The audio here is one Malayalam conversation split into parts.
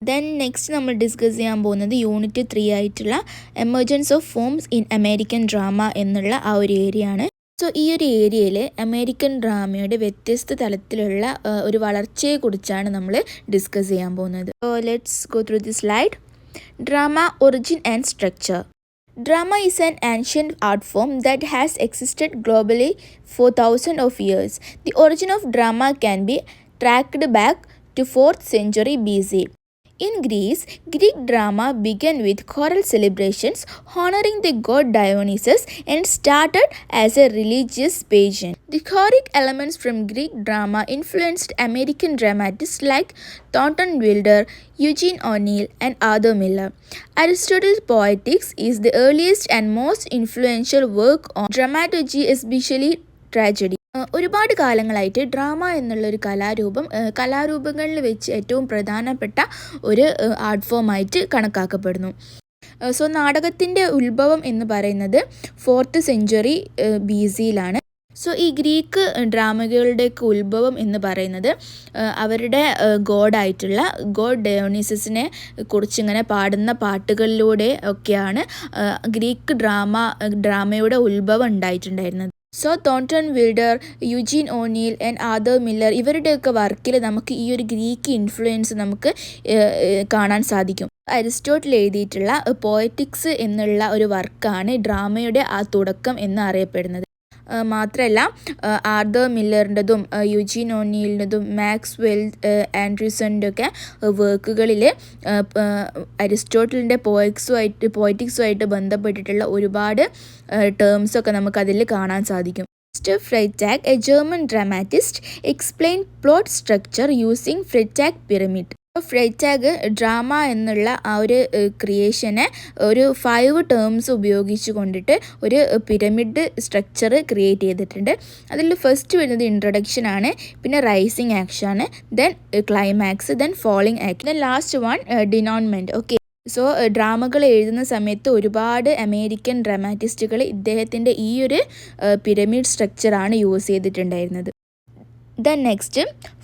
ദെൻ നെക്സ്റ്റ് നമ്മൾ ഡിസ്കസ് ചെയ്യാൻ പോകുന്നത് യൂണിറ്റ് 3 ആയിട്ടുള്ള emergence of forms in American drama എന്നുള്ള ആ ഒരു ഏരിയ ആണ്. സോ ഈ ഒരു ഏരിയയിൽ അമേരിക്കൻ ഡ്രാമയുടെ വ്യത്യസ്ത തലത്തിലുള്ള ഒരു വളർച്ചയെക്കുറിച്ചാണ് നമ്മൾ ഡിസ്കസ് ചെയ്യാൻ പോകുന്നത്. So let's go through the slide. Drama origin and structure. Drama is an ancient art form that has existed globally for thousands of years. The origin of drama can be tracked back to 4th century BC. In Greece, Greek drama began with choral celebrations honoring the god Dionysus and started as a religious pageant. The choric elements from Greek drama influenced American dramatists like Thornton Wilder, Eugene O'Neill, and Arthur Miller. Aristotle's Poetics is the earliest and most influential work on dramaturgy, especially tragedy. ഒരുപാട് കാലങ്ങളായിട്ട് ഡ്രാമ എന്നുള്ളൊരു കലാരൂപങ്ങളിൽ വെച്ച് ഏറ്റവും പ്രധാനപ്പെട്ട ഒരു ആർട്ട് ഫോമായിട്ട് കണക്കാക്കപ്പെടുന്നു. സോ നാടകത്തിൻ്റെ ഉത്ഭവം എന്ന് പറയുന്നത് 4th സെഞ്ച്വറി BC-യിലാണ്. സോ ഈ ഗ്രീക്ക് ഡ്രാമകളുടെയൊക്കെ ഉത്ഭവം എന്ന് പറയുന്നത് അവരുടെ ഗോഡായിട്ടുള്ള ഗോഡ് ഡയോണിസസിനെ കുറിച്ചിങ്ങനെ പാടുന്ന പാട്ടുകളിലൂടെ ഒക്കെയാണ് ഗ്രീക്ക് ഡ്രാമയുടെ ഉത്ഭവം ഉണ്ടായിട്ടുണ്ടായിരുന്നത്. So Thornton Wilder, Eugene O'Neill and Arthur Miller ഇവരുടെയൊക്കെ വർക്കിൽ നമുക്ക് ഈ ഒരു ഗ്രീക്ക് ഇൻഫ്ലുവൻസ് നമുക്ക് കാണാൻ സാധിക്കും. അരിസ്റ്റോട്ടിൽ എഴുതിയിട്ടുള്ള പോയറ്റിക്സ് എന്നുള്ള ഒരു വർക്കാണ് ഡ്രാമയുടെ ആ തുടക്കം എന്ന് അറിയപ്പെടുന്നത്. മാത്രമല്ല ആർതർ മില്ലറിൻ്റെതും യുജീൻ ഓനീലിൻ്റെതും മാക്സ്വെൽ ആൻഡ്രൂസൻ്റെ ഒക്കെ വർക്കുകളിൽ അരിസ്റ്റോട്ടലിൻ്റെ പോയറ്റിക്സുമായിട്ട് ബന്ധപ്പെട്ടിട്ടുള്ള ഒരുപാട് ടേംസൊക്കെ നമുക്കതിൽ കാണാൻ സാധിക്കും. Freytag, a German dramatist, explained plot structure using Freytag pyramid. Freytag drama എന്നുള്ള ആ ഒരു ക്രിയേഷനെ ഒരു 5 ടേംസ് ഉപയോഗിച്ച് കൊണ്ടിട്ട് ഒരു പിരമിഡ് സ്ട്രക്ചർ ക്രിയേറ്റ് ചെയ്തിട്ടുണ്ട്. അതിൽ ഫസ്റ്റ് വരുന്നത് ഇൻട്രൊഡക്ഷൻ ആണ്, പിന്നെ റൈസിങ് ആക്ഷൻ ആണ്, then climax, then falling act, then last one denouement. Okay, so ഡ്രാമകൾ എഴുതുന്ന സമയത്ത് ഒരുപാട് അമേരിക്കൻ ഡ്രാമാറ്റിസ്റ്റുകൾ ഇദ്ദേഹത്തിൻ്റെ ഈ ഒരു പിരമിഡ് സ്ട്രക്ചറാണ് യൂസ് ചെയ്തിട്ടുണ്ടായിരുന്നത്. Then next,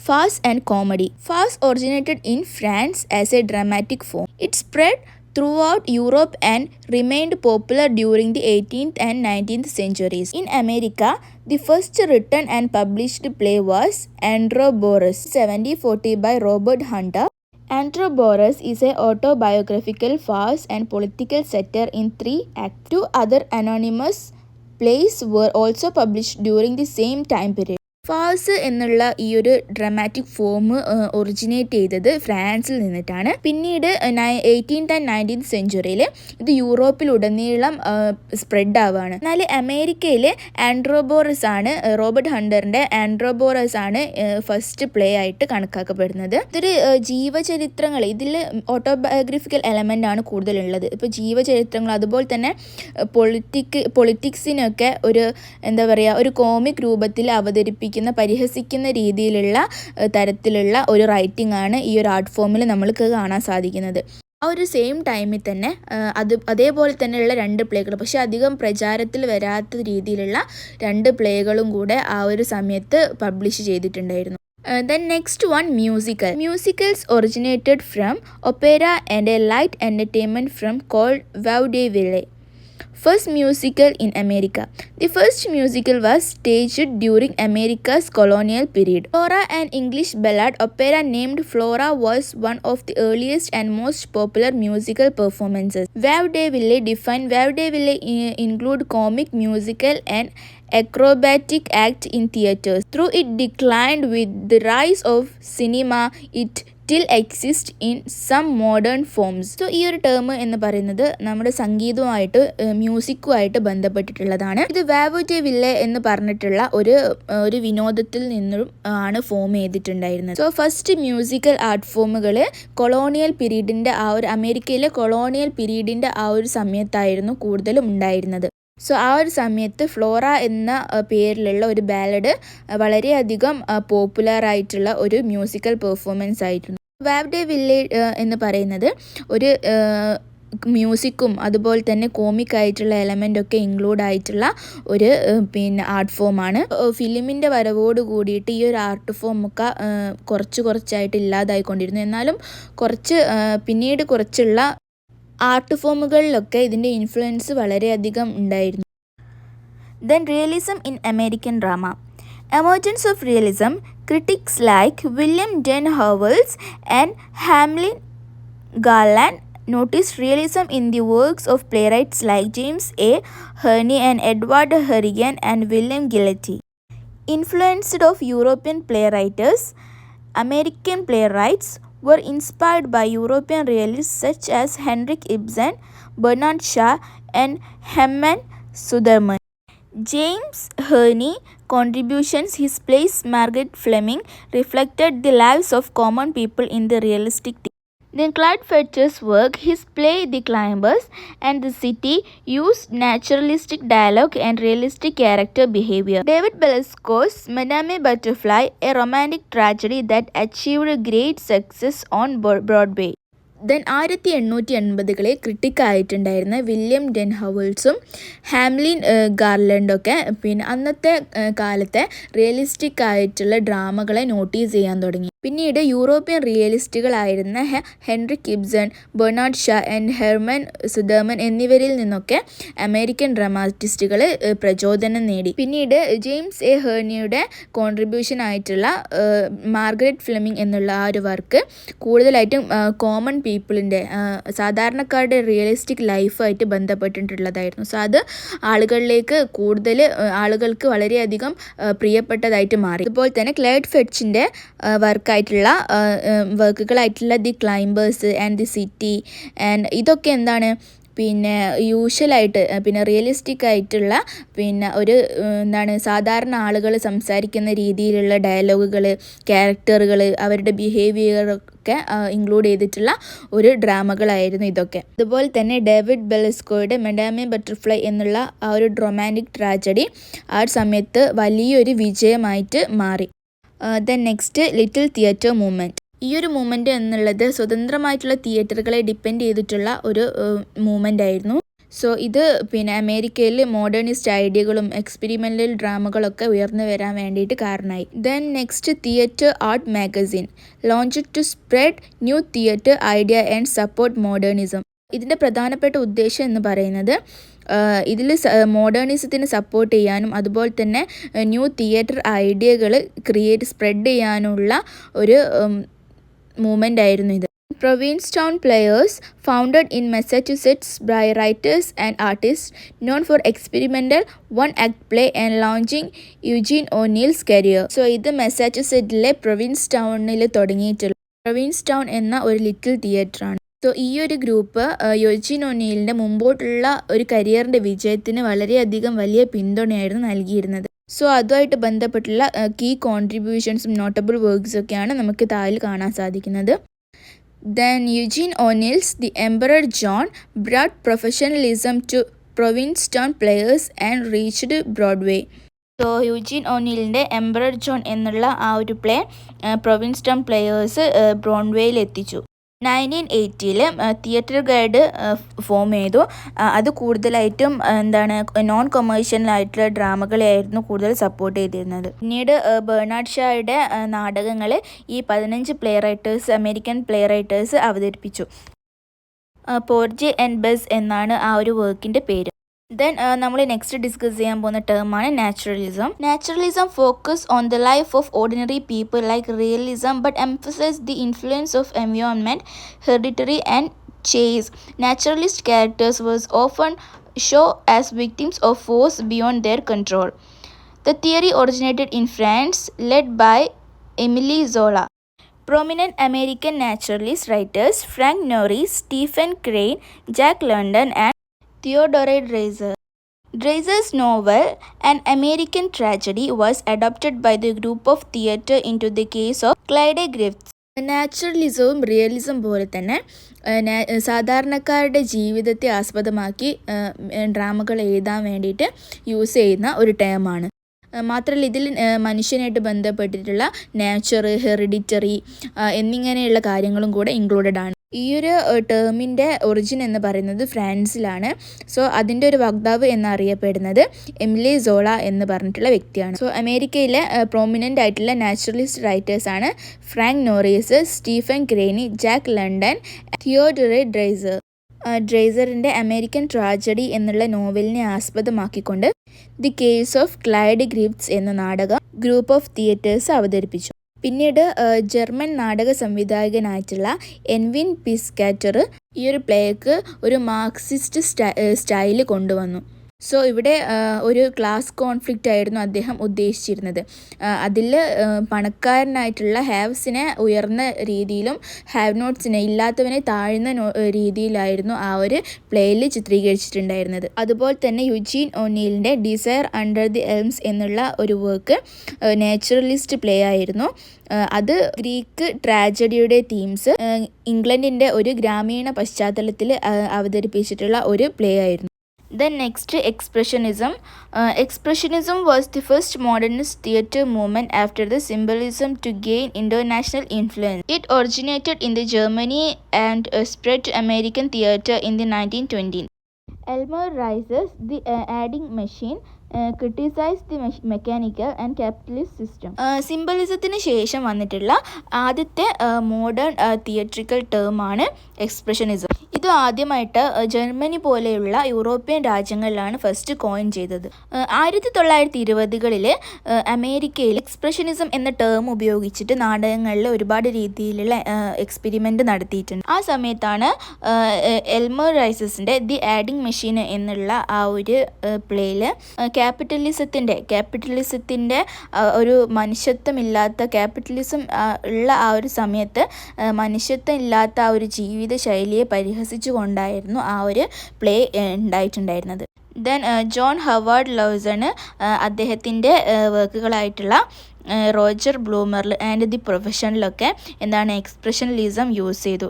farce and comedy. Farce originated in France as a dramatic form. It spread throughout Europe and remained popular during the 18th and 19th centuries. In America, the first written and published play was Androborus, 1740 by Robert Hunter. Androborus is an autobiographical farce and political satire in 3 acts. 2 other anonymous plays were also published during the same time period. ഫാഴ്സ് എന്നുള്ള ഈ ഒരു ഡ്രാമാറ്റിക് ഫോം ഒറിജിനേറ്റ് ചെയ്തത് ഫ്രാൻസിൽ നിന്നിട്ടാണ്. പിന്നീട് 18th and 19th സെഞ്ച്വറിയിൽ ഇത് യൂറോപ്പിലുടനീളം സ്പ്രെഡ് ആവുകയാണ്. എന്നാൽ അമേരിക്കയിൽ റോബർട്ട് ഹണ്ടറിൻ്റെ ആൻഡ്രോബോറസ് ആണ് ഫസ്റ്റ് പ്ലേ ആയിട്ട് കണക്കാക്കപ്പെടുന്നത്. ഇതൊരു ജീവചരിത്രങ്ങൾ, ഇതിൽ ഓട്ടോബയോഗ്രഫിക്കൽ എലമെൻ്റ് ആണ് കൂടുതലുള്ളത്. ഇപ്പോൾ ജീവചരിത്രങ്ങൾ, അതുപോലെ തന്നെ പൊളിറ്റിക്സിനൊക്കെ ഒരു എന്താ പറയുക, ഒരു കോമിക് രൂപത്തിൽ പരിഹസിക്കുന്ന രീതിയിലുള്ള തരത്തിലുള്ള ഒരു റൈറ്റിംഗ് ആണ് ഈ ഒരു ആർട്ട് ഫോമിൽ നമ്മൾക്ക് കാണാൻ സാധിക്കുന്നത്. ആ ഒരു സെയിം ടൈമിൽ തന്നെ അതേപോലെ തന്നെയുള്ള 2 പ്ലേകൾ, പക്ഷെ അധികം പ്രചാരത്തിൽ വരാത്ത രീതിയിലുള്ള 2 പ്ലേകളും കൂടെ ആ ഒരു സമയത്ത് പബ്ലിഷ് ചെയ്തിട്ടുണ്ടായിരുന്നു. Then next one, musical. Musicals originated from opera and a light entertainment from called vaudeville. First musical in America. The first musical was staged during America's colonial period. Flora, an English ballad opera named Flora, was one of the earliest and most popular musical performances. Vaudeville include comic, musical and acrobatic act in theaters. Though it declined with the rise of cinema, it still exist in some modern forms. So ഈ ഒരു ടേം എന്ന് പറയുന്നത് നമ്മുടെ സംഗീതവുമായിട്ട് മ്യൂസിക്കുമായിട്ട് ബന്ധപ്പെട്ടിട്ടുള്ളതാണ്. ഇത് വാവുഡെവില്ലെ എന്ന് പറഞ്ഞിട്ടുള്ള ഒരു വിനോദത്തിൽ നിന്നും ആണ് ഫോം ചെയ്തിട്ടുണ്ടായിരുന്നത്. സോ ഫസ്റ്റ് മ്യൂസിക്കൽ ആർട്ട് ഫോമുകൾ അമേരിക്കയിലെ കൊളോണിയൽ പീരീഡിൻ്റെ ആ ഒരു സമയത്തായിരുന്നു കൂടുതലും ഉണ്ടായിരുന്നത്. സോ ആ ഒരു സമയത്ത് ഫ്ലോറ എന്ന പേരിലുള്ള ഒരു ബാലഡ് വളരെയധികം പോപ്പുലർ ആയിട്ടുള്ള ഒരു മ്യൂസിക്കൽ പെർഫോമൻസ് ആയിരുന്നു. വാവുഡെവില്ലെ എന്ന് പറയുന്നത് ഒരു മ്യൂസിക്കും അതുപോലെ തന്നെ കോമിക്കായിട്ടുള്ള എലമെൻ്റൊക്കെ ഇൻക്ലൂഡ് ആയിട്ടുള്ള ഒരു ആർട്ട് ഫോമാണ്. ഫിലിമിൻ്റെ വരവോട് കൂടിയിട്ട് ഈ ഒരു ആർട്ട് ഫോമൊക്കെ കുറച്ചായിട്ട് ഇല്ലാതായിക്കൊണ്ടിരുന്നു. എന്നാലും പിന്നീട് കുറച്ചുള്ള ആർട്ട് ഫോമുകളിലൊക്കെ ഇതിൻ്റെ ഇൻഫ്ലുവൻസ് വളരെയധികം ഉണ്ടായിരുന്നു. Then realism in American drama. Emergence of realism. Critics like William Dean Howells and Hamlin Garland noticed realism in the works of playwrights like James A. Hearne and Edward Harrigan and William Gillette. Influenced of European playwrights, American playwrights were inspired by European realists such as Henrik Ibsen, Bernard Shaw, and Herman Suderman. James Hearne's contributions, his plays Margaret Fleming, reflected the lives of common people in the realistic time. Then Clyde Fletcher's work, his play The Climbers and the City, used naturalistic dialogue and realistic character behavior. David Belasco's Madame Butterfly, a romantic tragedy that achieved great success on Broadway. Then 1880-കളിൽ ക്രിട്ടിക്കായിട്ടുണ്ടായിരുന്ന വില്യം ഡെൻ ഹവൽസും ഹാംലിൻ ഗാർലൻഡൊക്കെ അന്നത്തെ കാലത്തെ റിയലിസ്റ്റിക് ആയിട്ടുള്ള ഡ്രാമകളെ നോട്ടീസ് ചെയ്യാൻ തുടങ്ങി. പിന്നീട് യൂറോപ്യൻ റിയലിസ്റ്റുകളായിരുന്ന Henrik Ibsen, Bernard Shaw and Hermann Sudermann എന്നിവരിൽ നിന്നൊക്കെ അമേരിക്കൻ ഡ്രാമാറ്റിസ്റ്റുകൾ പ്രചോദനം നേടി. പിന്നീട് ജെയിംസ് എ ഹെർണിയുടെ കോൺട്രിബ്യൂഷൻ ആയിട്ടുള്ള മാർഗരറ്റ് ഫ്ലെമിംഗ് എന്നുള്ള ആ ഒരു വർക്ക് കൂടുതലായിട്ടും കോമൺ പീപ്പിളിൻ്റെ സാധാരണക്കാരുടെ റിയലിസ്റ്റിക് ലൈഫായിട്ട് ബന്ധപ്പെട്ടിട്ടുള്ളതായിരുന്നു. സോ അത് ആളുകൾക്ക് വളരെയധികം പ്രിയപ്പെട്ടതായിട്ട് മാറി. അതുപോലെ തന്നെ ക്ലൈഡ് ഫെറ്റ്ച്ചിൻ്റെ വർക്കുകളായിട്ടുള്ള the Climbers and the City and ഇതൊക്കെ എന്താണ് യൂഷ്വലായിട്ട് റിയലിസ്റ്റിക് ആയിട്ടുള്ള സാധാരണ ആളുകൾ സംസാരിക്കുന്ന രീതിയിലുള്ള ഡയലോഗുകൾ, ക്യാരക്ടറുകൾ, അവരുടെ ബിഹേവിയറൊക്കെ ഇൻക്ലൂഡ് ചെയ്തിട്ടുള്ള ഒരു ഡ്രാമകളായിരുന്നു ഇതൊക്കെ. അതുപോലെ തന്നെ ഡേവിഡ് ബെലസ്കോയുടെ മെഡാമെ ബട്ടർഫ്ലൈ എന്നുള്ള ആ ഒരു റൊമാൻറ്റിക് ട്രാജഡി ആ സമയത്ത് വലിയൊരു വിജയമായിട്ട് മാറി. Then next little theatre movement. ഈ ഒരു മൂവ്മെൻറ്റ് എന്നുള്ളത് സ്വതന്ത്രമായിട്ടുള്ള തിയേറ്ററുകളെ ഡിപ്പെൻഡ് ചെയ്തിട്ടുള്ള ഒരു മൂവ്മെൻ്റ് ആയിരുന്നു. സോ ഇത് അമേരിക്കയിൽ മോഡേണിസ്റ്റ് ഐഡിയകളും എക്സ്പെരിമെൻ്റൽ ഡ്രാമകളൊക്കെ ഉയർന്നു വരാൻ വേണ്ടിയിട്ട് കാരണമായി. Then next theatre art magazine launched to spread new theatre idea and support modernism. ഇതിൻ്റെ പ്രധാനപ്പെട്ട ഉദ്ദേശം എന്ന് പറയുന്നത് ഇതിൽ മോഡേണിസത്തിന് സപ്പോർട്ട് ചെയ്യാനും അതുപോലെ തന്നെ ന്യൂ തിയേറ്റർ ഐഡിയകൾ സ്പ്രെഡ് ചെയ്യാനുള്ള ഒരു മൂവ്മെൻ്റ് ആയിരുന്നു ഇത്. Provincetown Players, founded in Massachusetts by writers and artists known for experimental one-act play and launching Eugene O'Neill's career. So ഇത് മസാച്യുസെറ്റ്സിലെ പ്രൊവിൻസ്റ്റൗണിൽ തുടങ്ങിയിട്ടുള്ള പ്രൊവിൻസ്റ്റൗൺ എന്ന ഒരു ലിറ്റിൽ തിയേറ്ററാണ്. സോ ഈ ഒരു ഗ്രൂപ്പ് യൂജീൻ ഒനീലിൻ്റെ മുമ്പോട്ടുള്ള ഒരു കരിയറിൻ്റെ വിജയത്തിന് വളരെയധികം വലിയ പിന്തുണയായിരുന്നു നൽകിയിരുന്നത്. സോ അതുമായിട്ട് ബന്ധപ്പെട്ടുള്ള കീ കോൺട്രിബ്യൂഷൻസും നോട്ടബിൾ വർക്ക്സൊക്കെയാണ് നമുക്ക് താഴെ കാണാൻ സാധിക്കുന്നത്. Then Eugene O'Neill's The Emperor John brought professionalism to Provincetown Players and reached Broadway. So Eugene ഒനീലിൻ്റെ എംപറർ ജോൺ എന്നുള്ള ആ ഒരു പ്ലേ പ്രൊവിൻസ്റ്റൗൺ പ്ലേയേഴ്സ് ബ്രോഡ്വേയിൽ എത്തിച്ചു. 1980 തിയേറ്റർ ഗൈഡ് ഫോം ചെയ്തു. അത് കൂടുതലായിട്ടും നോൺ കൊമേഴ്ഷ്യലായിട്ടുള്ള ഡ്രാമകളെയായിരുന്നു കൂടുതൽ സപ്പോർട്ട് ചെയ്തിരുന്നത്. പിന്നീട് ബെർണാഡ് ഷായുടെ നാടകങ്ങൾ ഈ 15 അമേരിക്കൻ പ്ലേ റൈറ്റേഴ്സ് അവതരിപ്പിച്ചു. പോർജെ ആൻഡ് ബെസ് എന്നാണ് ആ ഒരു വർക്കിൻ്റെ പേര്. ദെൻ നമ്മൾ നെക്സ്റ്റ് ഡിസ്കസ് ചെയ്യാൻ പോകുന്ന ടേമാണ് naturalism. Naturalism focus on the life of ordinary people like realism but emphasise the influence of environment, hereditary and ചേസ്. Naturalist characters was often show as victims of force beyond their control. The theory originated in France, led by Emile Zola. Prominent American naturalist writers Frank Norris, Stephen Crane, Jack London and Theodore Dreiser. Dreiser's novel An American Tragedy was adapted by the group of theatre into the case of Clyde Griffiths. നാച്ചുറലിസവും റിയലിസം പോലെ തന്നെ സാധാരണക്കാരുടെ ജീവിതത്തെ ആസ്പദമാക്കി ഡ്രാമകൾ എഴുതാൻ വേണ്ടിയിട്ട് യൂസ് ചെയ്യുന്ന ഒരു ടേമാണ്. മാത്രമല്ല ഇതിൽ മനുഷ്യനായിട്ട് ബന്ധപ്പെട്ടിട്ടുള്ള നേച്ചർ, ഹെറിഡിറ്ററി എന്നിങ്ങനെയുള്ള കാര്യങ്ങളും കൂടെ ഇൻക്ലൂഡഡ് ആണ്. ഈ ഒരു ടേമിൻ്റെ ഒറിജിൻ എന്ന് പറയുന്നത് ഫ്രാൻസിലാണ്. സോ അതിൻ്റെ ഒരു വക്താവ് എന്നറിയപ്പെടുന്നത് എമിലി സോള എന്ന് പറഞ്ഞിട്ടുള്ള വ്യക്തിയാണ്. സോ അമേരിക്കയിലെ പ്രോമിനൻ്റ് ആയിട്ടുള്ള നാച്ചുറലിസ്റ്റ് റൈറ്റേഴ്സാണ് Frank Norris, Stephen Crane, Jack London, Theodore Dreiser. ഡ്രൈസറിൻ്റെ അമേരിക്കൻ ട്രാജഡി എന്നുള്ള നോവലിനെ ആസ്പദമാക്കിക്കൊണ്ട് the case of Clyde Griffiths എന്ന നാടകം ഗ്രൂപ്പ് ഓഫ് തിയേറ്റേഴ്സ് അവതരിപ്പിച്ചു. പിന്നീട് ജർമ്മൻ നാടക സംവിധായകനായിട്ടുള്ള എൻവിൻ പിസ്കാറ്റർ ഈ ഒരു പ്ലേക്ക് ഒരു മാർക്സിസ്റ്റ് സ്റ്റൈല് കൊണ്ടുവന്നു. സോ ഇവിടെ ഒരു ക്ലാസ് കോൺഫ്ലിക്റ്റ് ആയിരുന്നു അദ്ദേഹം ഉദ്ദേശിച്ചിരുന്നത്. അതിൽ പണക്കാരനായിട്ടുള്ള ഹാവ്സിനെ ഉയർന്ന രീതിയിലും ഹാവ് നോട്ട്സിനെ ഇല്ലാത്തവനെ താഴ്ന്ന രീതിയിലായിരുന്നു ആ ഒരു പ്ലേയിൽ ചിത്രീകരിച്ചിട്ടുണ്ടായിരുന്നത്. അതുപോലെ തന്നെ യുജീൻ ഒനീലിൻ്റെ ഡിസയർ അണ്ടർ ദി എൽംസ് എന്നുള്ള ഒരു വർക്ക് നാച്ചുറലിസ്റ്റ് പ്ലേ ആയിരുന്നു. അത് ഗ്രീക്ക് ട്രാജഡിയുടെ തീംസ് ഇംഗ്ലണ്ടിൻ്റെ ഒരു ഗ്രാമീണ പശ്ചാത്തലത്തിൽ അവതരിപ്പിച്ചിട്ടുള്ള ഒരു പ്ലേ ആയിരുന്നു. Then next, Expressionism. Expressionism was the first modernist theatre movement after the Symbolism to gain international influence. It originated in the Germany and spread to American theatre in the 1920s. Elmer Rice's The Adding Machine criticized the mechanical and capitalist system. സിംബലിസത്തിന് ശേഷം വന്നിട്ടുള്ള ആദ്യത്തെ മോഡേൺ തിയേറ്ററിക്കൽ ടേമാണ് എക്സ്പ്രഷനിസം. ഇത് ആദ്യമായിട്ട് ജർമ്മനി പോലെയുള്ള യൂറോപ്യൻ രാജ്യങ്ങളിലാണ് ഫസ്റ്റ് കോയിൻ ചെയ്തത്. 1920കളിൽ അമേരിക്കയിൽ എക്സ്പ്രഷനിസം എന്ന ടേം ഉപയോഗിച്ചിട്ട് നാടകങ്ങളിൽ ഒരുപാട് രീതിയിലുള്ള എക്സ്പെരിമെൻ്റ് നടത്തിയിട്ടുണ്ട്. ആ സമയത്താണ് എൽമർ റൈസസിൻ്റെ ദി ആഡിങ് മെഷീൻ എന്നുള്ള ആ ഒരു പ്ലേയിൽ ക്യാപിറ്റലിസത്തിൻ്റെ ഒരു മനുഷ്യത്വമില്ലാത്ത ക്യാപിറ്റലിസം ഉള്ള ആ ഒരു സമയത്ത് മനുഷ്യത്വം ഇല്ലാത്ത ആ ഒരു ജീവിത ശൈലിയെ പരിഹസിച്ചുകൊണ്ടായിരുന്നു ആ ഒരു പ്ലേ ഉണ്ടായിട്ടുണ്ടായിരുന്നത്. ദെൻ ജോൺ ഹവാർഡ് ലോസണ് അദ്ദേഹത്തിൻ്റെ വർക്കുകളായിട്ടുള്ള റോജർ ബ്ലൂമർ ആൻഡ് ദി പ്രൊഫഷനിലൊക്കെ എന്താണ് എക്സ്പ്രഷനലിസം യൂസ് ചെയ്തു.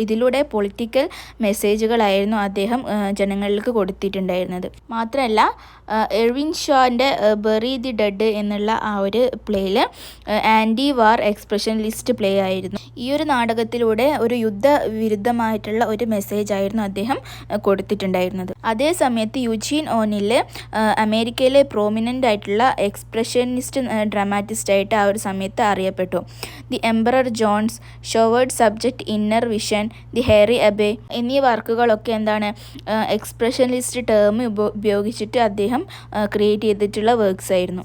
ഇതിലൂടെ പൊളിറ്റിക്കൽ മെസ്സേജുകളായിരുന്നു അദ്ദേഹം ജനങ്ങൾക്ക് കൊടുത്തിട്ടുണ്ടായിരുന്നത്. മാത്രമല്ല എർവിൻ ഷോൻ്റെ ബറി ദി ഡെഡ് എന്നുള്ള ആ ഒരു പ്ലേയിൽ ആൻറ്റി വാർ എക്സ്പ്രഷനലിസ്റ്റ് പ്ലേ ആയിരുന്നു. ഈ ഒരു നാടകത്തിലൂടെ ഒരു യുദ്ധവിരുദ്ധമായിട്ടുള്ള ഒരു മെസ്സേജ് ആയിരുന്നു അദ്ദേഹം കൊടുത്തിട്ടുണ്ടായിരുന്നത്. അതേ സമയത്ത് യുജീൻ ഓനിൽ അമേരിക്കയിലെ പ്രോമിനൻ്റ് ആയിട്ടുള്ള എക്സ്പ്രഷനിസ്റ്റ് ഡ്രാമാറ്റിസ്റ്റ് ആയിട്ട് ആ ഒരു സമയത്ത് അറിയപ്പെട്ടു. The Emperor Jones, showered subject, inner vision, the Hairy Ape എന്നീ വർക്കുകളൊക്കെ എന്താണ് എക്സ്പ്രഷനിസ്റ്റ് ടേം ഉപയോഗിച്ചിട്ട് അദ്ദേഹം ക്രിയേറ്റ് ചെയ്തിട്ടുള്ള വർക്ക്സ് ആയിരുന്നു.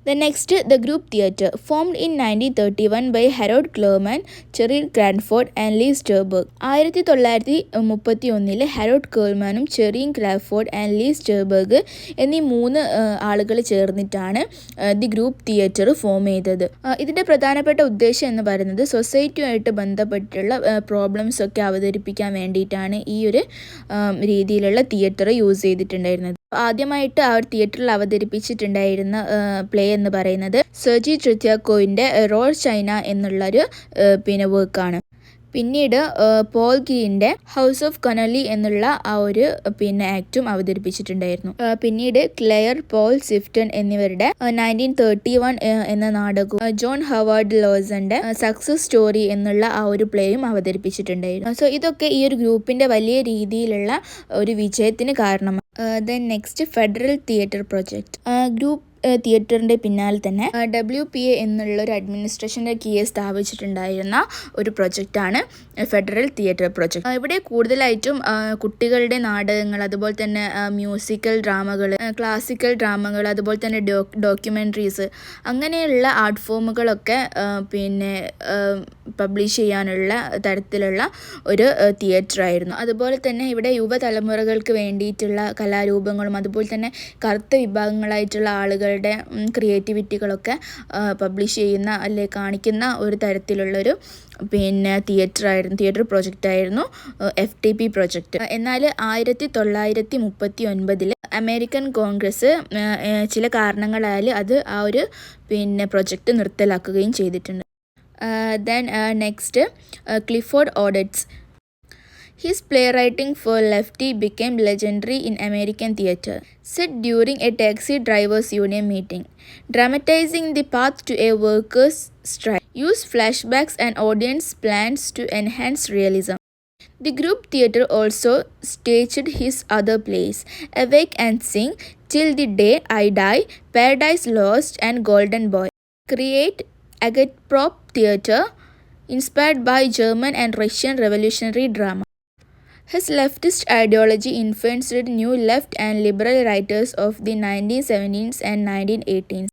The next, the group theatre, formed in 1931 by Harold Clurman, Cheryl Cranford and Lee Strasberg. 1931 Harold കേൾമാനും ചെറിയും ക്രാഫോർഡ് ആൻഡ് ലീ സ്റ്റെർബർഗ് എന്നീ 3 ആളുകൾ ചേർന്നിട്ടാണ് ദി ഗ്രൂപ്പ് തിയേറ്റർ ഫോം ചെയ്തത്. ഇതിൻ്റെ പ്രധാനപ്പെട്ട ഉദ്ദേശം എന്ന് പറയുന്നത് സൊസൈറ്റിയുമായിട്ട് ബന്ധപ്പെട്ടുള്ള പ്രോബ്ലംസ് ഒക്കെ അവതരിപ്പിക്കാൻ വേണ്ടിയിട്ടാണ് ഈ ഒരു രീതിയിലുള്ള തിയേറ്റർ യൂസ് ചെയ്തിട്ടുണ്ടായിരുന്നത്. ആദ്യമായിട്ട് ആ ഒരു തിയേറ്ററിൽ അവതരിപ്പിച്ചിട്ടുണ്ടായിരുന്ന പ്ലേ എന്ന് പറയുന്നത് സെർജി ട്രെത്യാക്കോവിൻ്റെ റോൾ ചൈന എന്നുള്ളൊരു വർക്കാണ്. പിന്നീട് പോൾ ഗ്രീൻ്റെ ഹൗസ് ഓഫ് കൊനലി എന്നുള്ള ആ ഒരു ആക്റ്റും അവതരിപ്പിച്ചിട്ടുണ്ടായിരുന്നു. പിന്നീട് ക്ലെയർ, പോൾ സിഫ്റ്റൺ എന്നിവരുടെ 1931 എന്ന നാടകവും ജോൺ ഹവാർഡ് ലോസന്റെ സക്സസ് സ്റ്റോറി എന്നുള്ള ആ ഒരു പ്ലേയും അവതരിപ്പിച്ചിട്ടുണ്ടായിരുന്നു. സോ ഇതൊക്കെ ഈ ഒരു ഗ്രൂപ്പിന്റെ വലിയ രീതിയിലുള്ള ഒരു വിജയത്തിന് കാരണമാണ്. Then next, federal theatre project. Group തിയേറ്ററിൻ്റെ പിന്നാലെ തന്നെ WPA എന്നുള്ള ഒരു അഡ്മിനിസ്ട്രേഷൻ്റെ കീഴിൽ സ്ഥാപിച്ചിട്ടുണ്ടായിരുന്ന ഒരു പ്രൊജക്റ്റാണ് ഫെഡറൽ തിയേറ്റർ പ്രൊജക്ട്. ഇവിടെ കൂടുതലായിട്ടും കുട്ടികളുടെ നാടകങ്ങൾ, അതുപോലെ തന്നെ മ്യൂസിക്കൽ ഡ്രാമകൾ, ക്ലാസിക്കൽ ഡ്രാമകൾ, അതുപോലെ തന്നെ ഡോക്യുമെൻ്ററീസ് അങ്ങനെയുള്ള ആർട്ട് ഫോമുകളൊക്കെ പബ്ലിഷ് ചെയ്യാനുള്ള തരത്തിലുള്ള ഒരു തിയേറ്റർ ആയിരുന്നു. അതുപോലെ തന്നെ ഇവിടെ യുവതലമുറകൾക്ക് വേണ്ടിയിട്ടുള്ള കലാരൂപങ്ങളും അതുപോലെ തന്നെ കറുത്ത വിഭാഗങ്ങളായിട്ടുള്ള ആളുകളുടെ ക്രിയേറ്റിവിറ്റികളൊക്കെ പബ്ലിഷ് ചെയ്യുന്ന അല്ലെ കാണിക്കുന്ന ഒരു തരത്തിലുള്ളൊരു തിയേറ്റർ പ്രൊജക്റ്റായിരുന്നു FTP പ്രൊജക്റ്റ്. എന്നാൽ 1939 അമേരിക്കൻ കോൺഗ്രസ് ചില കാരണങ്ങളാൽ അത് ആ ഒരു പ്രൊജക്റ്റ് നിർത്തലാക്കുകയും ചെയ്തിട്ടുണ്ട്. Then next, Clifford Odets. His playwriting for Lefty became legendary in American theatre. Set during a taxi drivers union meeting, dramatizing the path to a workers' strike. use flashbacks and audience plans to enhance realism. The group theatre also staged his other plays, Awake and Sing, Till the Day I Die, Paradise Lost, and Golden Boy. Create agitprop theatre inspired by German and Russian revolutionary drama. His leftist ideology influenced new left and liberal writers of the 1970s and 1980s.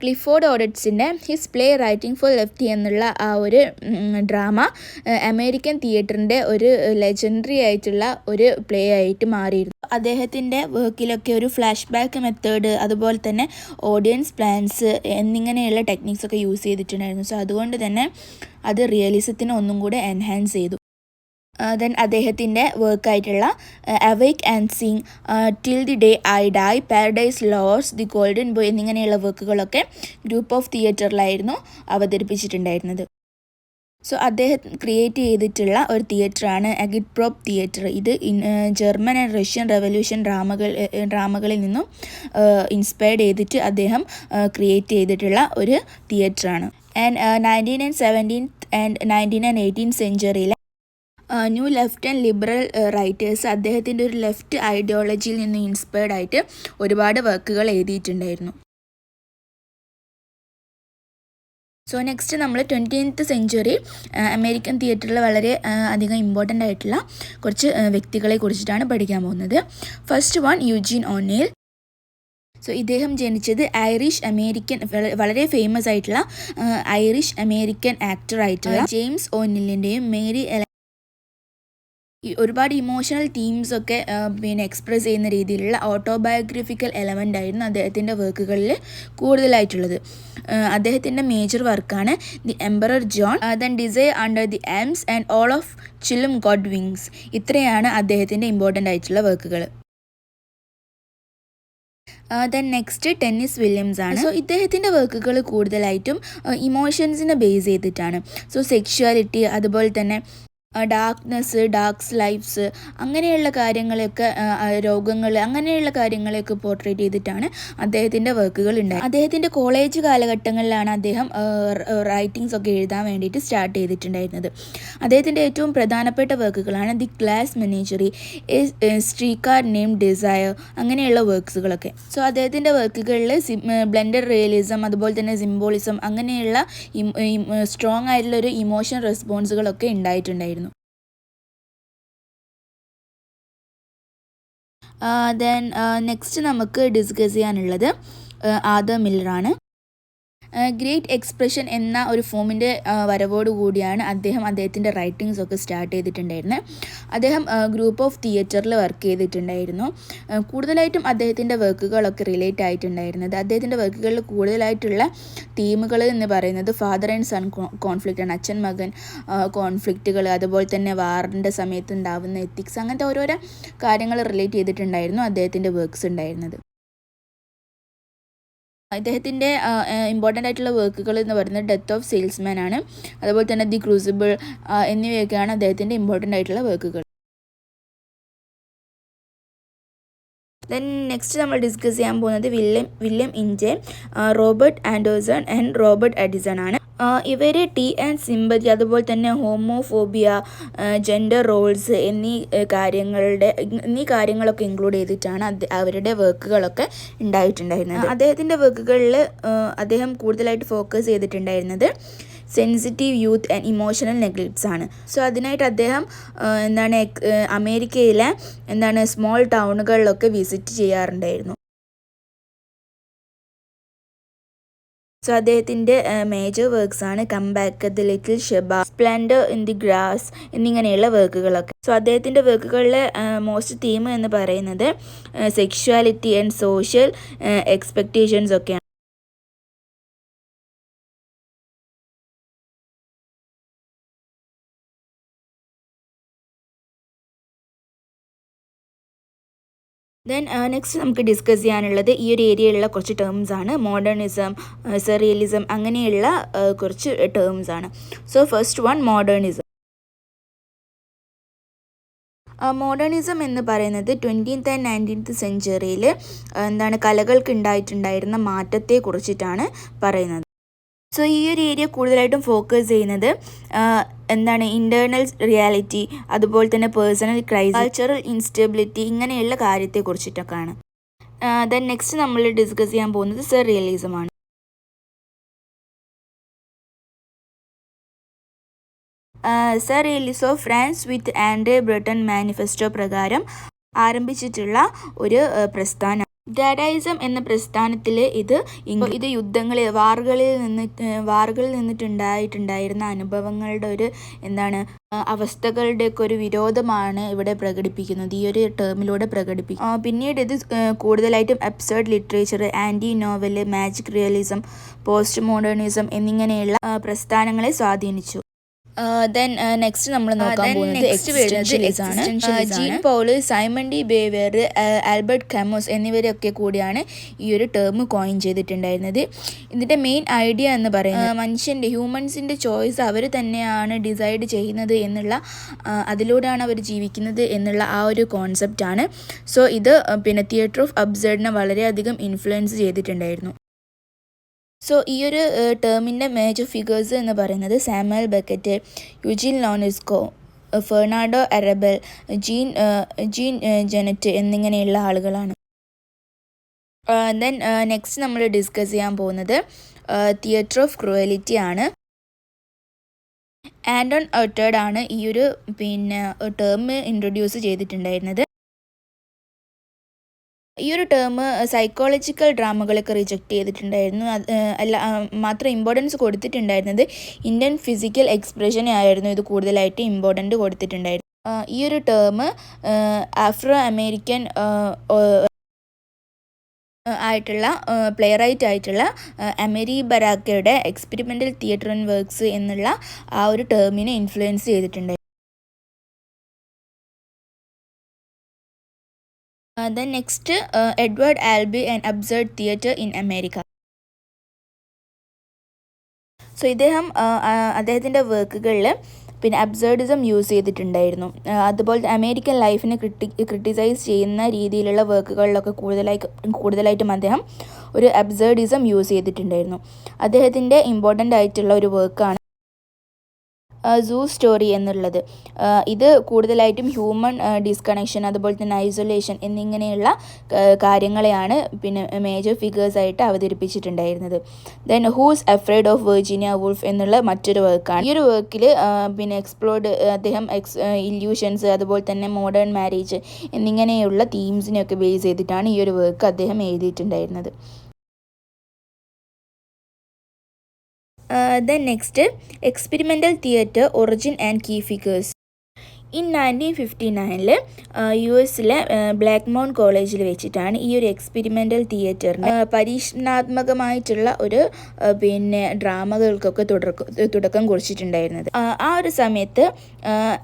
Clifford ഓഡറ്റ്സിൻ്റെ his play writing for Lefty എന്നുള്ള ആ ഒരു ഡ്രാമ അമേരിക്കൻ തിയേറ്ററിൻ്റെ ഒരു ലെജൻഡറി ആയിട്ടുള്ള ഒരു പ്ലേ ആയിട്ട് മാറിയിരുന്നു. അദ്ദേഹത്തിൻ്റെ വർക്കിലൊക്കെ ഒരു ഫ്ലാഷ് ബാക്ക് മെത്തേഡ്, അതുപോലെ തന്നെ ഓഡിയൻസ് പ്ലാൻസ് എന്നിങ്ങനെയുള്ള ടെക്നിക്സൊക്കെ യൂസ് ചെയ്തിട്ടുണ്ടായിരുന്നു. സോ അതുകൊണ്ട് തന്നെ അത് റിയലിസത്തിനെ ഒന്നും കൂടെ എൻഹാൻസ് ചെയ്തു. ദെൻ അദ്ദേഹത്തിൻ്റെ വർക്കായിട്ടുള്ള Awake and Sing, till the Day I Die, Paradise Lost, the Golden Boy എന്നിങ്ങനെയുള്ള വർക്കുകളൊക്കെ ഗ്രൂപ്പ് ഓഫ് തിയേറ്ററിലായിരുന്നു അവതരിപ്പിച്ചിട്ടുണ്ടായിരുന്നത്. സോ അദ്ദേഹം ക്രിയേറ്റ് ചെയ്തിട്ടുള്ള ഒരു തിയേറ്ററാണ് അഗിറ്റ്പ്രോപ്പ് തിയേറ്റർ. ഇത് ജർമ്മൻ ആൻഡ് റഷ്യൻ റവല്യൂഷൻ ഡ്രാമകളിൽ നിന്നും ഇൻസ്പയർഡ് ചെയ്തിട്ട് അദ്ദേഹം ക്രിയേറ്റ് ചെയ്തിട്ടുള്ള ഒരു തിയേറ്ററാണ്. And 19th and 17th and 19th and 18th സെഞ്ച്വറിയിലെ new left and liberal writers അദ്ദേഹത്തിൻ്റെ ഒരു ലെഫ്റ്റ് ഐഡിയോളജിയിൽ നിന്ന് ഇൻസ്പയർഡ് ആയിട്ട് ഒരുപാട് വർക്കുകൾ എഴുതിയിട്ടുണ്ടായിരുന്നു. സോ നെക്സ്റ്റ് നമ്മൾ 20th സെഞ്ച്വറി അമേരിക്കൻ തിയേറ്ററിൽ വളരെ അധികം ഇമ്പോർട്ടൻ്റ് ആയിട്ടുള്ള കുറച്ച് വ്യക്തികളെ കുറിച്ചിട്ടാണ് പഠിക്കാൻ പോകുന്നത്. First one, Eugene O'Neill. So ഇദ്ദേഹം ജനിച്ചത് ഐറിഷ് അമേരിക്കൻ, വളരെ ഫേമസ് ആയിട്ടുള്ള ഐറിഷ് അമേരിക്കൻ ആക്ടർ ആയിട്ടുള്ള ജെയിംസ് ഓനെലിൻ്റെയും മേരി ഒരുപാട് ഇമോഷണൽ തീംസൊക്കെ എക്സ്പ്രസ് ചെയ്യുന്ന രീതിയിലുള്ള ഓട്ടോബയോഗ്രഫിക്കൽ എലമെൻ്റ് ആയിരുന്നു അദ്ദേഹത്തിൻ്റെ വർക്കുകളിൽ കൂടുതലായിട്ടുള്ളത്. അദ്ദേഹത്തിൻ്റെ മേജർ വർക്കാണ് the Emperor John, then Desire Under the Elms and all of ചിലും ഗോഡ് വിങ്സ്. ഇത്രയാണ് അദ്ദേഹത്തിൻ്റെ ഇമ്പോർട്ടൻ്റ് ആയിട്ടുള്ള വർക്കുകൾ. ദെൻ നെക്സ്റ്റ് ടെന്നിസ് വില്യംസ് ആണ്. സോ ഇദ്ദേഹത്തിൻ്റെ വർക്കുകൾ കൂടുതലായിട്ടും ഇമോഷൻസിനെ ബേസ് ചെയ്തിട്ടാണ്. സോ സെക്ഷുവാലിറ്റി, അതുപോലെ തന്നെ ഡാർക്ക്നെസ്, ഡാർക്ക് ലൈഫ്സ്, അങ്ങനെയുള്ള കാര്യങ്ങളൊക്കെ, രോഗങ്ങൾ, അങ്ങനെയുള്ള കാര്യങ്ങളെയൊക്കെ പോർട്രേറ്റ് ചെയ്തിട്ടാണ് അദ്ദേഹത്തിൻ്റെ വർക്കുകൾ ഉണ്ടായത്. അദ്ദേഹത്തിൻ്റെ കോളേജ് കാലഘട്ടങ്ങളിലാണ് അദ്ദേഹം റൈറ്റിങ്സ് ഒക്കെ എഴുതാൻ വേണ്ടിയിട്ട് സ്റ്റാർട്ട് ചെയ്തിട്ടുണ്ടായിരുന്നത്. അദ്ദേഹത്തിൻ്റെ ഏറ്റവും പ്രധാനപ്പെട്ട വർക്കുകളാണ് ദി ക്ലാസ് മെനേജറി, സ്ട്രീക്കാർ നെയിം ഡിസയർ, അങ്ങനെയുള്ള വർക്ക്സുകളൊക്കെ. സോ അദ്ദേഹത്തിൻ്റെ വർക്കുകളിൽ ബ്ലെൻഡഡ് റിയലിസം, അതുപോലെ തന്നെ സിംബോളിസം, അങ്ങനെയുള്ള സ്ട്രോങ് ആയിട്ടുള്ള ഒരു ഇമോഷൻ റെസ്പോൺസുകളൊക്കെ ഉണ്ടായിട്ടുണ്ടായിരുന്നു. ദെൻ നെക്സ്റ്റ് നമുക്ക് ഡിസ്കസ് ചെയ്യാനുള്ളത് ആദർ മില്ലറാണ്. ഗ്രേറ്റ് എക്സ്പ്രഷൻ എന്ന ഒരു ഫോമിൻ്റെ വരവോടുകൂടിയാണ് അദ്ദേഹത്തിൻ്റെ റൈറ്റിങ്സ് ഒക്കെ സ്റ്റാർട്ട് ചെയ്തിട്ടുണ്ടായിരുന്നത്. അദ്ദേഹം ഗ്രൂപ്പ് ഓഫ് തിയേറ്ററിൽ വർക്ക് ചെയ്തിട്ടുണ്ടായിരുന്നു. കൂടുതലായിട്ടും അദ്ദേഹത്തിൻ്റെ വർക്കുകളൊക്കെ റിലേറ്റ് ആയിട്ടുണ്ടായിരുന്നത്, അദ്ദേഹത്തിൻ്റെ വർക്കുകളിൽ കൂടുതലായിട്ടുള്ള തീമുകൾ എന്ന് പറയുന്നത് ഫാദർ ആൻഡ് സൺ കോൺഫ്ലിക്റ്റാണ്. അച്ഛൻ മകൻ കോൺഫ്ലിക്റ്റുകൾ, അതുപോലെ തന്നെ വാറിൻ്റെ സമയത്ത് ഉണ്ടാകുന്ന എത്തിക്സ്, അങ്ങനത്തെ ഓരോരോ കാര്യങ്ങൾ റിലേറ്റ് ചെയ്തിട്ടുണ്ടായിരുന്നു അദ്ദേഹത്തിൻ്റെ വർക്ക്സ് ഉണ്ടായിരുന്നത്. അദ്ദേഹത്തിൻ്റെ ഇമ്പോർട്ടൻ്റ് ആയിട്ടുള്ള വർക്കുകൾ എന്ന് പറയുന്നത് ഡെത്ത് ഓഫ് സെയിൽസ്മാൻ ആണ്, അതുപോലെ തന്നെ ദി ക്രൂസിബിൾ എന്നിവയൊക്കെയാണ് അദ്ദേഹത്തിൻ്റെ ഇമ്പോർട്ടൻ്റ് ആയിട്ടുള്ള വർക്കുകൾ. ദെൻ നെക്സ്റ്റ് നമ്മൾ ഡിസ്കസ് ചെയ്യാൻ പോകുന്നത് William Inge, Robert Anderson and Robert Edison ആണ്. ഇവർ ടീ ആൻഡ് സിമ്പതി, അതുപോലെ തന്നെ ഹോമോഫോബിയ, ജെൻഡർ റോൾസ് എന്നീ കാര്യങ്ങളൊക്കെ ഇൻക്ലൂഡ് ചെയ്തിട്ടാണ് അവരുടെ വർക്കുകളൊക്കെ ഉണ്ടായിട്ടുണ്ടായിരുന്നത്. അദ്ദേഹത്തിൻ്റെ വർക്കുകളിൽ അദ്ദേഹം കൂടുതലായിട്ട് ഫോക്കസ് ചെയ്തിട്ടുണ്ടായിരുന്നത് sensitive youth and emotional neglects ആണ്. സോ അതിനായിട്ട് അദ്ദേഹം അമേരിക്കയിലെ സ്മോൾ ടൗണുകളിലൊക്കെ വിസിറ്റ് ചെയ്യാറുണ്ടായിരുന്നു. സോ അദ്ദേഹത്തിൻ്റെ മേജർ വർക്ക്സ് ആണ് come back, the little Sheba, splendour in the grass എന്നിങ്ങനെയുള്ള വർക്കുകളൊക്കെ. സോ അദ്ദേഹത്തിൻ്റെ വർക്കുകളിലെ മോസ്റ്റ് തീം എന്ന് പറയുന്നത് സെക്ഷുവാലിറ്റി ആൻഡ് സോഷ്യൽ എക്സ്പെക്റ്റേഷൻസ് ഒക്കെയാണ്. ദെൻ നെക്സ്റ്റ് നമുക്ക് ഡിസ്കസ് ചെയ്യാനുള്ളത് ഈ ഒരു ഏരിയയിലുള്ള കുറച്ച് ടേംസ് ആണ്. മോഡേണിസം, സെറിയലിസം, അങ്ങനെയുള്ള കുറച്ച് ടേംസ് ആണ്. So first one, modernism. Modernism എന്ന് പറയുന്നത് 20th and 19th സെഞ്ച്വറിയിൽ കലകൾക്ക് ഉണ്ടായിട്ടുണ്ടായിരുന്ന മാറ്റത്തെ കുറിച്ചിട്ടാണ് പറയുന്നത്. സോ ഈ ഒരു ഏരിയ കൂടുതലായിട്ടും ഫോക്കസ് ചെയ്യുന്നത് എന്താണ് ഇൻറ്റേർണൽ റിയാലിറ്റി, അതുപോലെ തന്നെ പേഴ്സണൽ ക്രൈസിസ്, കൾച്ചറൽ ഇൻസ്റ്റെബിലിറ്റി ഇങ്ങനെയുള്ള കാര്യത്തെക്കുറിച്ചിട്ടൊക്കെയാണ്. ദെൻ നെക്സ്റ്റ് നമ്മൾ ഡിസ്കസ് ചെയ്യാൻ പോകുന്നത് സർറിയലിസമാണ്. Surrealism of France with Andre Breton manifesto പ്രകാരം ആരംഭിച്ചിട്ടുള്ള ഒരു പ്രസ്ഥാനം. ഡാഡായിസം എന്ന പ്രസ്ഥാനത്തിൽ ഇത് വാറുകളിൽ നിന്നിട്ടുണ്ടായിരുന്ന അനുഭവങ്ങളുടെ ഒരു അവസ്ഥകളുടെയൊക്കെ ഒരു വിരോധമാണ് ഇവിടെ പ്രകടിപ്പിക്കുന്നത്, ഈ ഒരു ടേമിലൂടെ പ്രകടിപ്പിക്കും. പിന്നീട് ഇത് കൂടുതലായിട്ടും absurd literature, anti novel, magic realism, post modernism എന്നിങ്ങനെയുള്ള പ്രസ്ഥാനങ്ങളെ സ്വാധീനിച്ചു. ദെൻ നെക്സ്റ്റ് നമ്മൾ നോക്കാൻ പോകുന്നത് എക്സിസ്റ്റൻഷ്യലിസം ആണ്. Jean Paul, Simone de Beauvoir, Albert Camus എന്നിവരൊക്കെ കൂടിയാണ് ഈ ഒരു ടേം കോയിൻ ചെയ്തിട്ടുണ്ടായിരുന്നത്. ഇതിൻ്റെ മെയിൻ ഐഡിയ എന്ന് പറയുന്നത് ഹ്യൂമൻസിൻ്റെ ചോയ്സ് അവർ തന്നെയാണ് ഡിസൈഡ് ചെയ്യുന്നത് എന്നുള്ള, അതിലൂടെയാണ് അവർ ജീവിക്കുന്നത് എന്നുള്ള ആ ഒരു കോൺസെപ്റ്റാണ്. സോ ഇത് തിയേറ്റർ ഓഫ് അബ്സേർഡിനെ വളരെയധികം ഇൻഫ്ലുവൻസ് ചെയ്തിട്ടുണ്ടായിരുന്നു. സോ ഈ ഒരു ടേമിൻ്റെ മേജർ ഫിഗേഴ്സ് എന്ന് പറയുന്നത് Samuel Beckett, Eugene Ionesco, Fernando Arrabal, Jean Genet എന്നിങ്ങനെയുള്ള ആളുകളാണ്. ദെൻ നെക്സ്റ്റ് നമ്മൾ ഡിസ്കസ് ചെയ്യാൻ പോകുന്നത് തിയേറ്റർ ഓഫ് ക്രൂവലിറ്റി ആണ്. ആൻഡോൺ ഒട്ടേർഡ് ആണ് ഈ ഒരു ടേം ഇൻട്രൊഡ്യൂസ് ചെയ്തിട്ടുണ്ടായിരുന്നത്. ഈ ഒരു ടേം സൈക്കോളജിക്കൽ ഡ്രാമകളൊക്കെ റിജക്റ്റ് ചെയ്തിട്ടുണ്ടായിരുന്നു. മാത്രം ഇമ്പോർട്ടൻസ് കൊടുത്തിട്ടുണ്ടായിരുന്നത് ഇന്ത്യൻ ഫിസിക്കൽ എക്സ്പ്രഷനെ ആയിരുന്നു ഇത് കൂടുതലായിട്ട് ഇമ്പോർട്ടൻ്റ് കൊടുത്തിട്ടുണ്ടായിരുന്നു. ഈ ഒരു ടേം ആഫ്രോ അമേരിക്കൻ ആയിട്ടുള്ള പ്ലേറൈറ്റ് ആയിട്ടുള്ള എമരി ബരാക്കയുടെ എക്സ്പെരിമെൻ്റൽ തിയേറ്റർ ആൻഡ് വർക്ക്സ് എന്നുള്ള ആ ഒരു ടേമിനെ ഇൻഫ്ലുവൻസ് ചെയ്തിട്ടുണ്ട്. Then next, Edward Albee and Absurd Theatre in America. So അദ്ദേഹത്തിൻ്റെ വർക്കുകളിൽ അബ്സേർഡിസം യൂസ് ചെയ്തിട്ടുണ്ടായിരുന്നു. അതുപോലെ അമേരിക്കൻ ലൈഫിനെ ക്രിട്ടിസൈസ് ചെയ്യുന്ന രീതിയിലുള്ള വർക്കുകളിലൊക്കെ കൂടുതലായിട്ടും അദ്ദേഹം ഒരു അബ്സേർഡിസം യൂസ് ചെയ്തിട്ടുണ്ടായിരുന്നു. അദ്ദേഹത്തിൻ്റെ ഇമ്പോർട്ടൻ്റ് ആയിട്ടുള്ള ഒരു വർക്കാണ് സൂ സ്റ്റോറി എന്നുള്ളത്. ഇത് കൂടുതലായിട്ടും ഹ്യൂമൻ ഡിസ്കണക്ഷൻ, അതുപോലെ തന്നെ ഐസൊലേഷൻ എന്നിങ്ങനെയുള്ള കാര്യങ്ങളെയാണ് മേജർ ഫിഗേഴ്സായിട്ട് അവതരിപ്പിച്ചിട്ടുണ്ടായിരുന്നത്. Then who's afraid of Virginia Woolf എന്നുള്ള മറ്റൊരു വർക്കാണ്. ഈ ഒരു വർക്കിൽ അദ്ദേഹം ഇല്യൂഷൻസ്, അതുപോലെ തന്നെ മോഡേൺ മാരേജ് എന്നിങ്ങനെയുള്ള തീംസിനെയൊക്കെ ബേസ് ചെയ്തിട്ടാണ് ഈ ഒരു വർക്ക് അദ്ദേഹം എഴുതിയിട്ടുണ്ടായിരുന്നത്. Then next, experimental theatre origin and key figures. In 1959 US-ലെ ബ്ലാക്ക്മൗണ്ട് കോളേജിൽ വെച്ചിട്ടാണ് ഈ ഒരു എക്സ്പെരിമെൻ്റൽ തിയേറ്ററിന് പരീക്ഷണാത്മകമായിട്ടുള്ള ഒരു ഡ്രാമകൾക്കൊക്കെ തുടക്കം കുറിച്ചിട്ടുണ്ടായിരുന്നത്. ആ ഒരു സമയത്ത്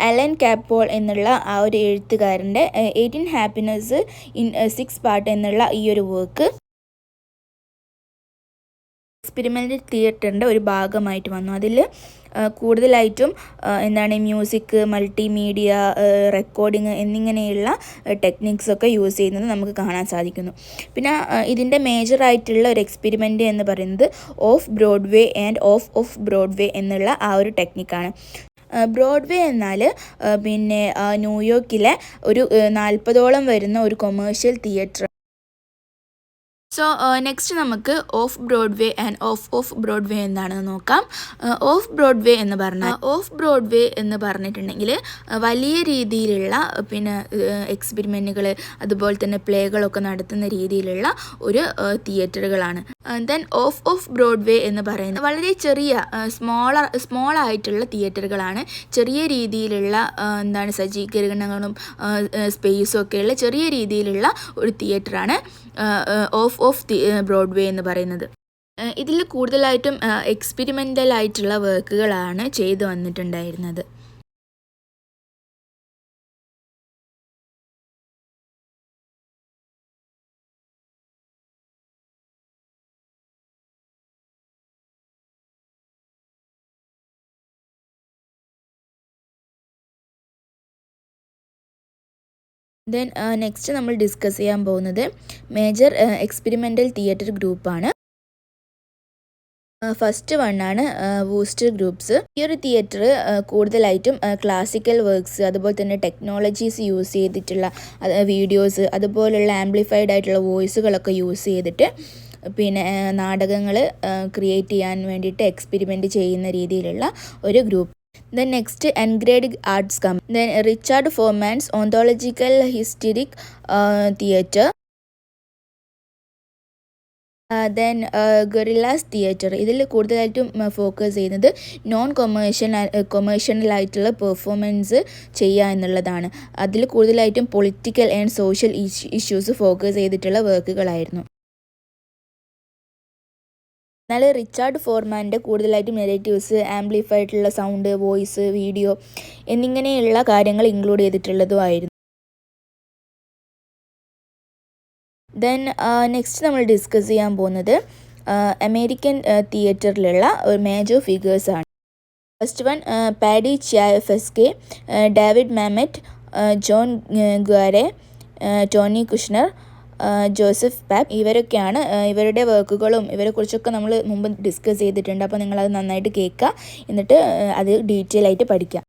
അലൻ കാപ്പോൾ എന്നുള്ള ആ ഒരു എഴുത്തുകാരൻ്റെ 18 ഹാപ്പിനെസ് ഇൻ 6 പാർട്ട് എന്നുള്ള ഈ ഒരു വർക്ക് എക്സ്പെരിമെൻ്റൽ തിയേറ്ററിൻ്റെ ഒരു ഭാഗമായിട്ട് വന്നു. അതിൽ കൂടുതലായിട്ടും മ്യൂസിക്, മൾട്ടിമീഡിയ, റെക്കോർഡിങ് എന്നിങ്ങനെയുള്ള ടെക്നിക്സൊക്കെ യൂസ് ചെയ്യുന്നത് നമുക്ക് കാണാൻ സാധിക്കുന്നു. പിന്നെ ഇതിൻ്റെ മേജറായിട്ടുള്ള ഒരു എക്സ്പെരിമെൻ്റ് എന്ന് പറയുന്നത് of Broadway and of Broadway എന്നുള്ള ആ ഒരു ടെക്നിക്കാണ്. ബ്രോഡ്വേ എന്നാൽ ന്യൂയോർക്കിലെ ഒരു 40ഓളം വരുന്ന ഒരു കൊമേഴ്ഷ്യൽ തിയേറ്റർ. സോ നെക്സ്റ്റ് നമുക്ക് of Broadway and of Broadway എന്താണെന്ന് നോക്കാം. ഓഫ് ബ്രോഡ്വേ എന്ന് പറഞ്ഞിട്ടുണ്ടെങ്കിൽ വലിയ രീതിയിലുള്ള എക്സ്പെരിമെൻറ്റുകൾ, അതുപോലെ തന്നെ പ്ലേകളൊക്കെ നടത്തുന്ന രീതിയിലുള്ള ഒരു തിയേറ്ററുകളാണ്. ദെൻ ഓഫ് ബ്രോഡ്വേ എന്ന് പറയുന്നത് വളരെ ചെറിയ സ്മോൾ ആയിട്ടുള്ള തിയേറ്ററുകളാണ്. ചെറിയ രീതിയിലുള്ള സജ്ജീകരണങ്ങളും സ്പേസും ഒക്കെയുള്ള ചെറിയ രീതിയിലുള്ള ഒരു തിയേറ്ററാണ് ഓഫ് ബ്രോഡ്വേ എന്ന് പറയുന്നത്. ഇതിൽ കൂടുതലായിട്ടും എക്സ്പെരിമെൻ്റൽ ആയിട്ടുള്ള വർക്കുകളാണ് ചെയ്തു വന്നിട്ടുണ്ടായിരുന്നത്. ദെൻ നെക്സ്റ്റ് നമ്മൾ ഡിസ്കസ് ചെയ്യാൻ പോകുന്നത് മേജർ എക്സ്പെരിമെൻ്റൽ തിയേറ്റർ ഗ്രൂപ്പാണ്. ഫസ്റ്റ് വണ്ണാണ് വൂസ്റ്റർ ഗ്രൂപ്പ്സ്. ഈ ഒരു തിയേറ്റർ കൂടുതലായിട്ടും ക്ലാസിക്കൽ വർക്ക്സ്, അതുപോലെ തന്നെ ടെക്നോളജീസ് യൂസ് ചെയ്തിട്ടുള്ള വീഡിയോസ്, അതുപോലുള്ള ആംപ്ലിഫൈഡ് ആയിട്ടുള്ള വോയിസുകളൊക്കെ യൂസ് ചെയ്തിട്ട് പിന്നെ നാടകങ്ങൾ ക്രിയേറ്റ് ചെയ്യാൻ വേണ്ടിയിട്ട് എക്സ്പെരിമെൻറ്റ് ചെയ്യുന്ന രീതിയിലുള്ള ഒരു group. Then next, Engraded Arts come. Then Richard Foreman's Ontological Hysteric Theatre. Then Gorillas theatre. ഇതിൽ കൂടുതലായിട്ടും ഫോക്കസ് ചെയ്യുന്നത് കൊമേഴ്ഷ്യലായിട്ടുള്ള പെർഫോമൻസ് ചെയ്യുക എന്നുള്ളതാണ്. അതിൽ കൂടുതലായിട്ടും political and social issues focus ചെയ്തിട്ടുള്ള വർക്കുകളായിരുന്നു. എന്നാൽ റിച്ചാർഡ് ഫോർമാൻ്റെ കൂടുതലായിട്ടും നെഗറ്റീവ്സ് ആംപ്ലിഫൈഡുള്ള സൗണ്ട്, വോയിസ്, വീഡിയോ എന്നിങ്ങനെയുള്ള കാര്യങ്ങൾ ഇൻക്ലൂഡ് ചെയ്തിട്ടുള്ളതുമായിരുന്നു. ദെൻ നെക്സ്റ്റ് നമ്മൾ ഡിസ്കസ് ചെയ്യാൻ പോകുന്നത് അമേരിക്കൻ തിയേറ്ററിലുള്ള ഒരു മേജർ ഫിഗേഴ്സാണ്. First one Paddy Chayefsky, David Mamet, John Guare, Tony Kushner, Joseph Papp. ഇവരൊക്കെയാണ്. ഇവരുടെ വർക്കുകളും ഇവരെക്കുറിച്ചൊക്കെ നമ്മൾ മുമ്പ് ഡിസ്കസ് ചെയ്തിട്ടുണ്ട്. അപ്പോൾ നിങ്ങളത് നന്നായിട്ട് കേൾക്കുക, എന്നിട്ട് അത് ഡീറ്റെയിൽ ആയിട്ട് പഠിക്കുക.